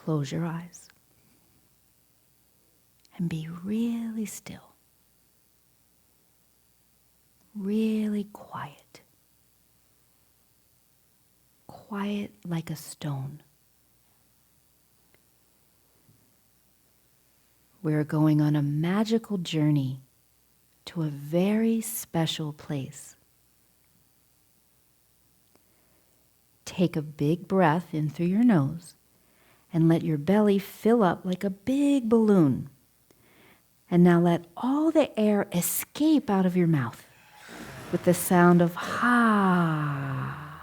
close your eyes and be really still, really quiet, quiet like a stone. We're going on a magical journey to a very special place. Take a big breath in through your nose and let your belly fill up like a big balloon. And now let all the air escape out of your mouth with the sound of ha.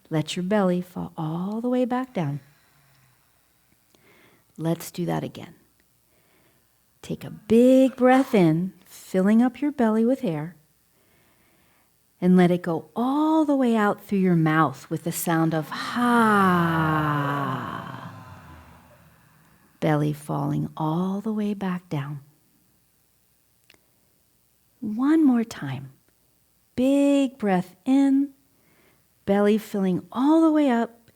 Let your belly fall all the way back down. Let's do that again. Take a big breath in, filling up your belly with air, and let it go all the way out through your mouth with the sound of ha. Belly falling all the way back down. One more time. Big breath in, belly filling all the way up,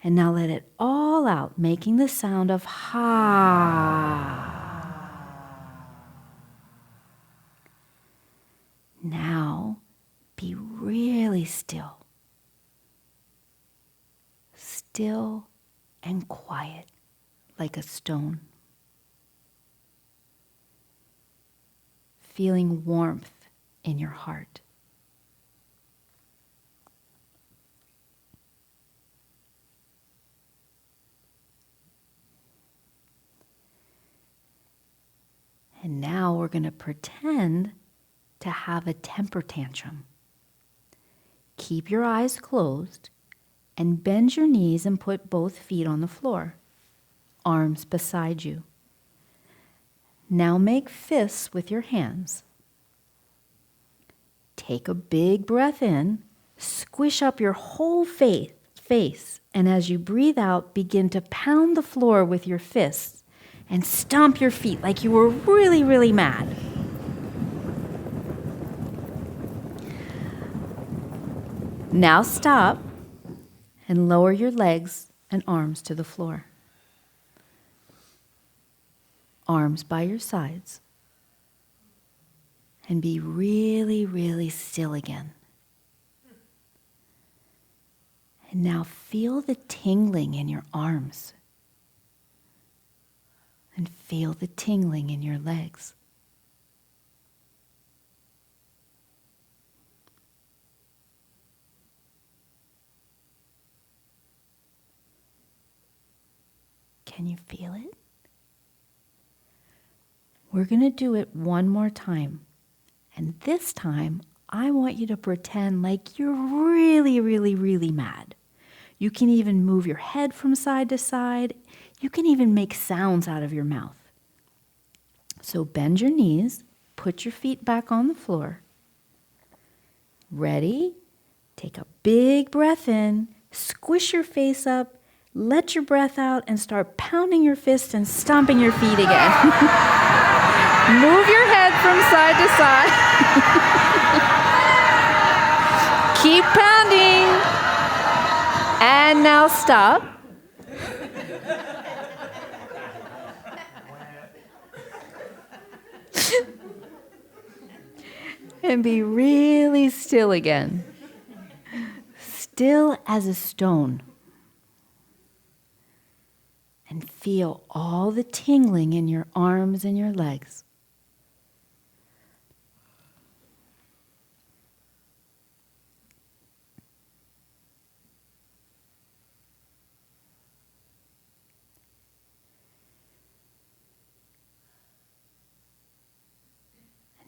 and now let it all out, making the sound of ha. Now, be really still. Still and quiet like a stone. Feeling warmth in your heart. And now we're going to pretend to have a temper tantrum. Keep your eyes closed and bend your knees and put both feet on the floor, arms beside you. Now make fists with your hands. Take a big breath in, squish up your whole face, and as you breathe out, begin to pound the floor with your fists and stomp your feet like you were really, really mad. Now stop and lower your legs and arms to the floor. Arms by your sides. And be really, really still again. And now feel the tingling in your arms. And feel the tingling in your legs. Can you feel it? We're going to do it one more time. And this time, I want you to pretend like you're really, really, really mad. You can even move your head from side to side. You can even make sounds out of your mouth. So bend your knees, put your feet back on the floor. Ready? Take a big breath in, squish your face up, let your breath out, and start pounding your fists and stomping your feet again. Move your head from side to side. Keep pounding. And now stop. And be really still again. Still as a stone. And feel all the tingling in your arms and your legs.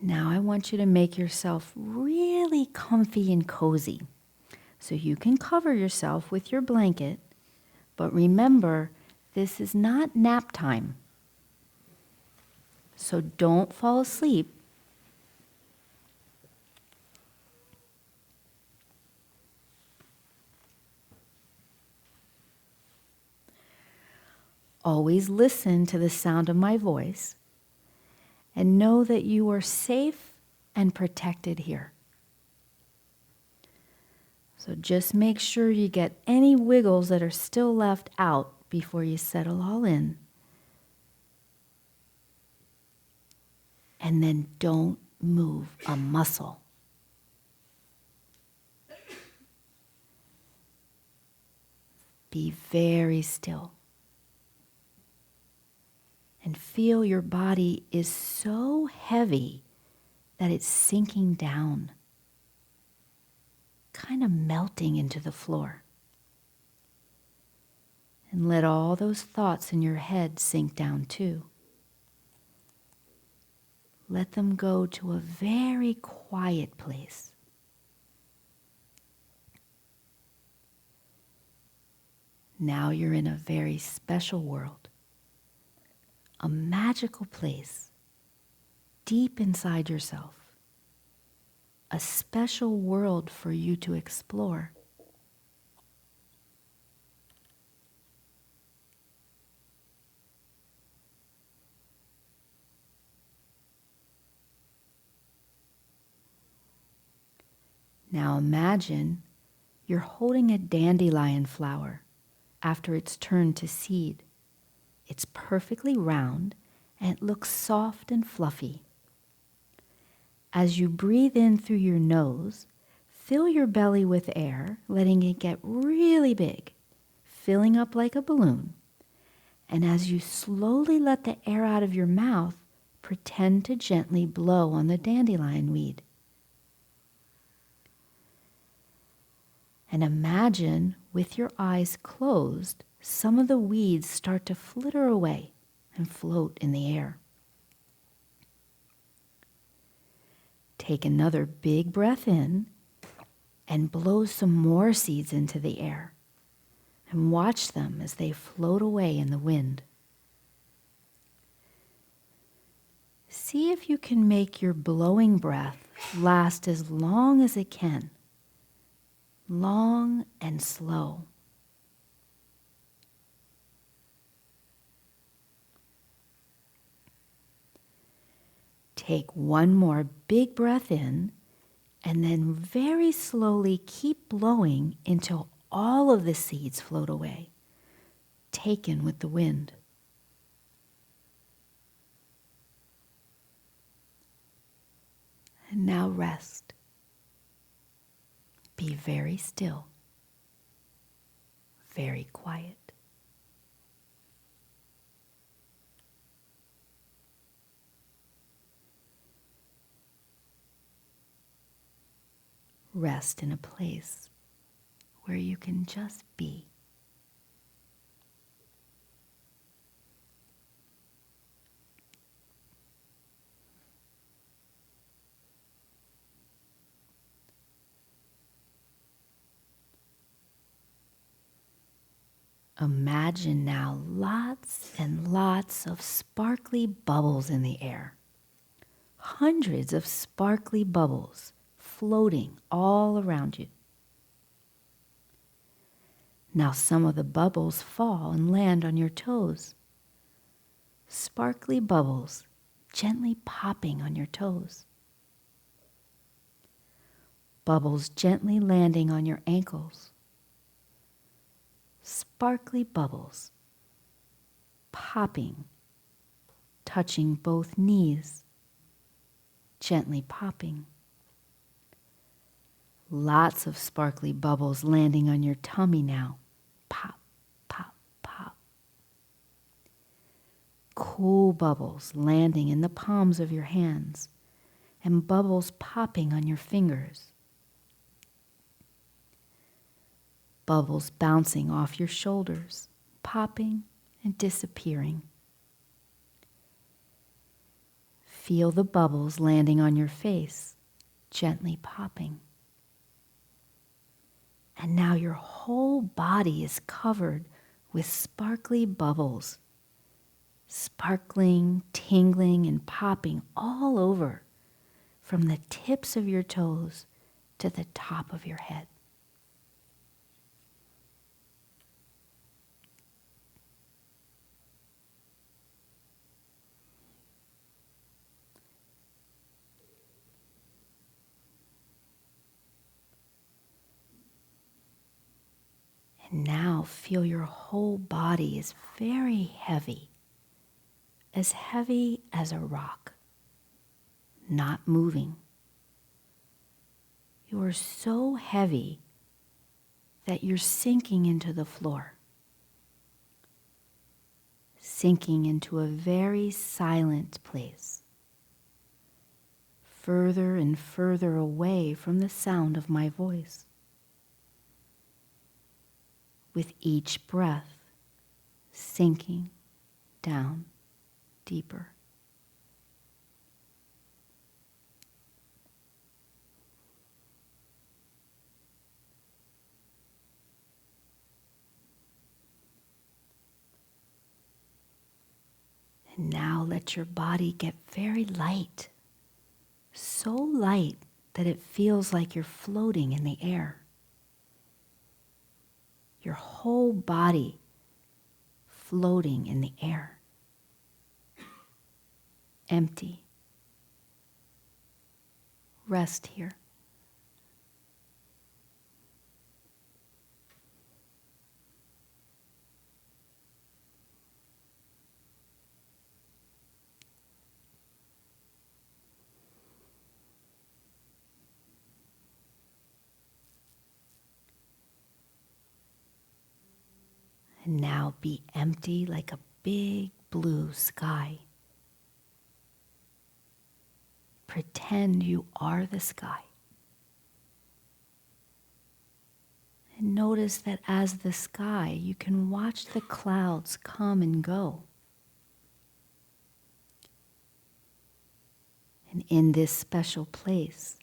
Now I want you to make yourself really comfy and cozy. So you can cover yourself with your blanket, but remember, this is not nap time. So don't fall asleep. Always listen to the sound of my voice and know that you are safe and protected here. So just make sure you get any wiggles that are still left out before you settle all in. And then don't move a muscle. Be very still. And feel your body is so heavy that it's sinking down, kind of melting into the floor. And let all those thoughts in your head sink down too. Let them go to a very quiet place. Now you're in a very special world, a magical place deep inside yourself, a special world for you to explore. Now imagine you're holding a dandelion flower after it's turned to seed. It's perfectly round and it looks soft and fluffy. As you breathe in through your nose, fill your belly with air, letting it get really big, filling up like a balloon. And as you slowly let the air out of your mouth, pretend to gently blow on the dandelion weed. And imagine, with your eyes closed, some of the weeds start to flitter away and float in the air. Take another big breath in and blow some more seeds into the air. And watch them as they float away in the wind. See if you can make your blowing breath last as long as it can. Long and slow. Take one more big breath in, and then very slowly keep blowing until all of the seeds float away, taken with the wind. And now rest. Be very still, very quiet. Rest in a place where you can just be. Imagine now lots and lots of sparkly bubbles in the air. Hundreds of sparkly bubbles floating all around you. Now some of the bubbles fall and land on your toes. Sparkly bubbles gently popping on your toes. Bubbles gently landing on your ankles. Sparkly bubbles popping, touching both knees, gently popping. Lots of sparkly bubbles landing on your tummy now. Pop, pop, pop. Cool bubbles landing in the palms of your hands and bubbles popping on your fingers. Bubbles bouncing off your shoulders, popping and disappearing. Feel the bubbles landing on your face, gently popping. And now your whole body is covered with sparkly bubbles, sparkling, tingling, and popping all over, from the tips of your toes to the top of your head. And now feel your whole body is very heavy as a rock, not moving. You are so heavy that you're sinking into the floor, sinking into a very silent place, further and further away from the sound of my voice. With each breath, sinking down deeper. And now let your body get very light, so light that it feels like you're floating in the air. Your whole body floating in the air. Empty. Rest here. And now be empty like a big blue sky. Pretend you are the sky. And notice that as the sky, you can watch the clouds come and go. And in this special place,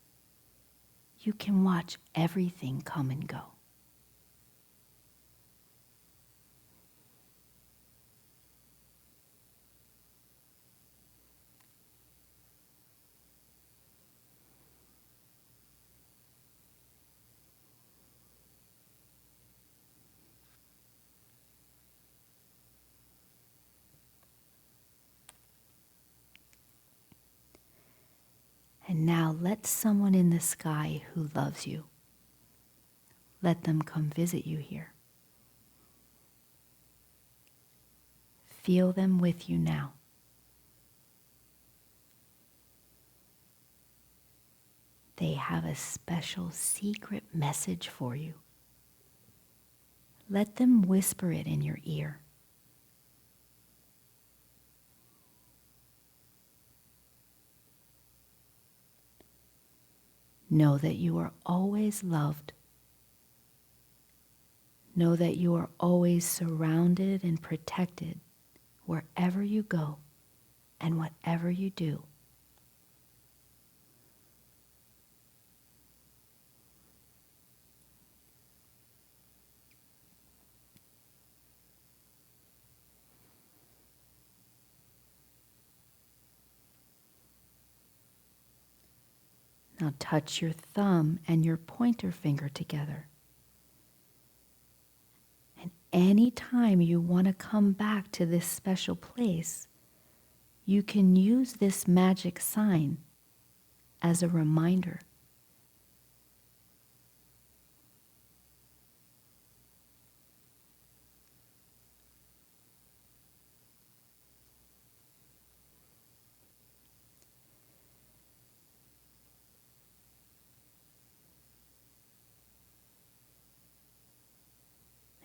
you can watch everything come and go. And now let someone in the sky who loves you, let them come visit you here. Feel them with you now. They have a special secret message for you. Let them whisper it in your ear. Know that you are always loved. Know that you are always surrounded and protected wherever you go and whatever you do. Now touch your thumb and your pointer finger together. And anytime you want to come back to this special place, you can use this magic sign as a reminder.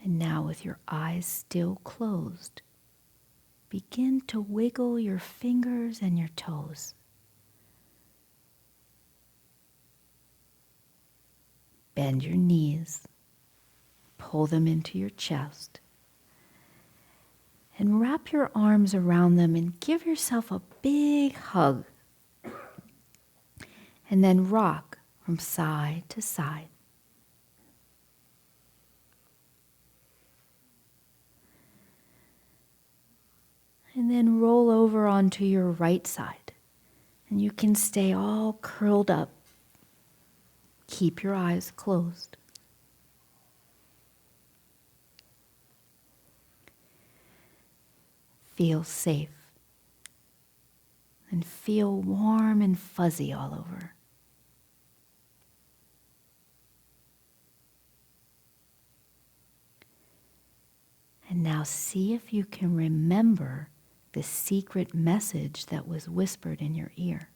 And now with your eyes still closed, begin to wiggle your fingers and your toes. Bend your knees, pull them into your chest, and wrap your arms around them and give yourself a big hug. And then rock from side to side. And then roll over onto your right side. And you can stay all curled up. Keep your eyes closed. Feel safe. And feel warm and fuzzy all over. And now see if you can remember the secret message that was whispered in your ear.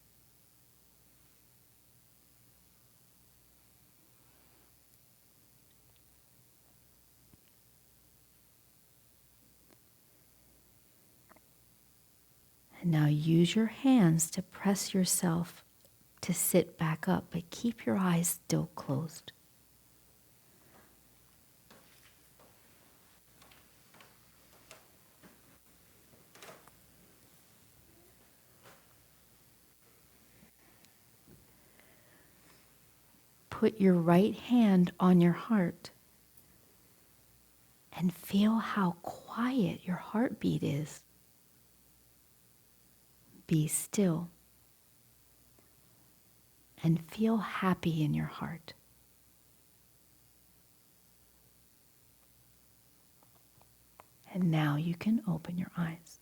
And now use your hands to press yourself to sit back up, but keep your eyes still closed. Put your right hand on your heart and feel how quiet your heartbeat is. Be still and feel happy in your heart. And now you can open your eyes.